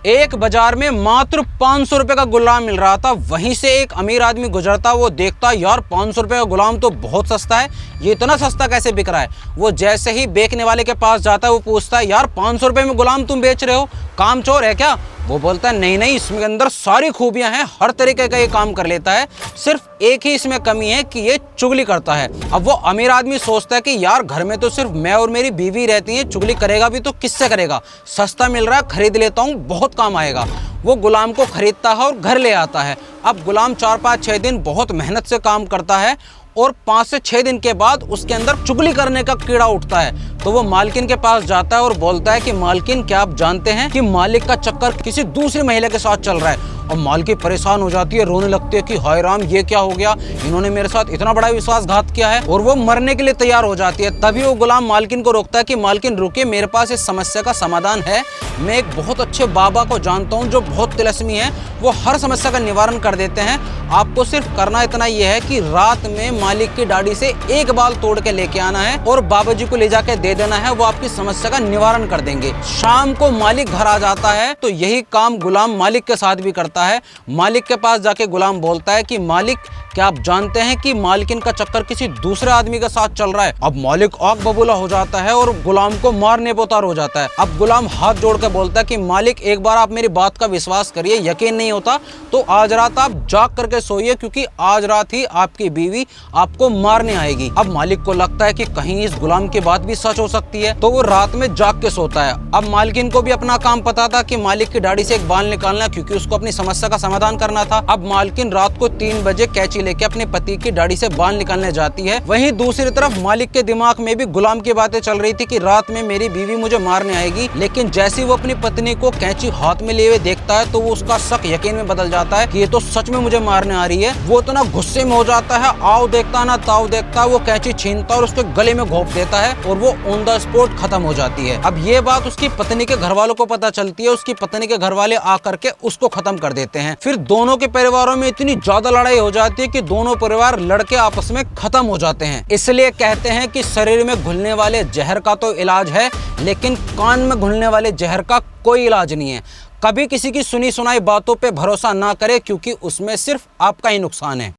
एक बाजार में मात्र 500 रुपए का गुलाम मिल रहा था। वहीं से एक अमीर आदमी गुजरता, वो देखता यार 500 रुपए का गुलाम तो बहुत सस्ता है, ये इतना सस्ता कैसे बिक रहा है। वो जैसे ही बेचने वाले के पास जाता है, वो पूछता है यार 500 रुपए में गुलाम तुम बेच रहे हो, काम चोर है क्या। वो बोलता है नहीं नहीं, इसमें अंदर सारी खूबियां हैं, हर तरीके का ये काम कर लेता है, सिर्फ एक ही इसमें कमी है कि ये चुगली करता है। अब वो अमीर आदमी सोचता है कि यार घर में तो सिर्फ मैं और मेरी बीवी रहती हैं, चुगली करेगा भी तो किससे करेगा, सस्ता मिल रहा है खरीद लेता हूँ, बहुत काम आएगा। वो गुलाम को खरीदता है और घर ले आता है। अब गुलाम 4-5-6 दिन बहुत मेहनत से काम करता है और 5 से 6 दिन के बाद उसके अंदर चुगली करने का कीड़ा उठता है। तो वो मालकिन के पास जाता है और बोलता है कि मालकिन, क्या आप जानते हैं कि मालिक का चक्कर किसी दूसरी महिला के साथ चल रहा है। और मालकिन परेशान हो जाती है, रोने लगती है कि हाय राम, ये क्या हो गया, इन्होंने मेरे साथ इतना बड़ा विश्वासघात किया है। और वो मरने के लिए तैयार हो जाती है। तभी वो गुलाम मालकिन को रोकता है कि मालकिन रुकिए, मेरे पास इस समस्या का समाधान है। मैं एक बहुत अच्छे बाबा को जानता हूँ जो बहुत तिलस्मी है, वो हर समस्या का निवारण कर देते हैं। आपको सिर्फ करना इतना ही है कि रात में मालिक की दाढ़ी से एक बाल तोड़ के लेके आना है और बाबा जी को ले जाके दे देना है, वो आपकी समस्या का निवारण कर देंगे। शाम को मालिक घर आ जाता है तो यही काम गुलाम मालिक के साथ भी करता है। मालिक के पास जाके गुलाम बोलता है कि मालिक, क्या आप जानते हैं कि मालकिन का चक्कर किसी दूसरे आदमी के साथ चल रहा है। अब मालिक आग बबूला हो जाता है और गुलाम को मारने पे उतार हो जाता है। अब गुलाम हाथ जोड़ के बोलता है कि मालिक, एक बार आप मेरी बात का विश्वास करिए, यकीन नहीं होता तो आज रात आप जाग करके सोइए, क्योंकि आज रात ही आपकी बीवी आपको मारने आएगी। अब मालिक को लगता है कि कहीं इस गुलाम की बात भी सच हो सकती है, तो वो रात में जाग के सोता है। अब मालकिन को भी अपना काम पता था कि मालिक की दाढ़ी से एक बाल निकालना, क्योंकि उसको अपनी समस्या का समाधान करना था। अब मालकिन रात को 3 बजे कैंची लेके अपने पति की दाढ़ी से बाल निकालने जाती है। वहीं दूसरी तरफ मालिक के दिमाग में भी गुलाम की बातें चल रही थी कि रात में मेरी बीवी मुझे मारने आएगी। लेकिन जैसे ही वो अपनी पत्नी को कैंची हाथ में लिए हुए देखता है तो वो उसका शक यकीन में बदल जाता है कि ये तो सच में मुझे मारने आ रही है। वो इतना गुस्से में हो जाता है, आओ देखता ना ताओ देखता, वो कैंची छीनता और उसके गले में घोंप देता है और वो ऑन द स्पॉट खत्म हो जाती है। अब ये बात उसकी पत्नी के घर वालों को पता चलती है। उसकी पत्नी के घर वाले आकर के उसको खत्म कर देते हैं। फिर दोनों के परिवारों में इतनी ज्यादा लड़ाई हो जाती है कि दोनों परिवार लड़के आपस में खत्म हो जाते हैं। इसलिए कहते हैं कि शरीर में घुलने वाले जहर का तो इलाज है, लेकिन कान में घुलने वाले जहर का कोई इलाज नहीं है। कभी किसी की सुनी सुनाई बातों पे भरोसा ना करें, क्योंकि उसमें सिर्फ आपका ही नुकसान है।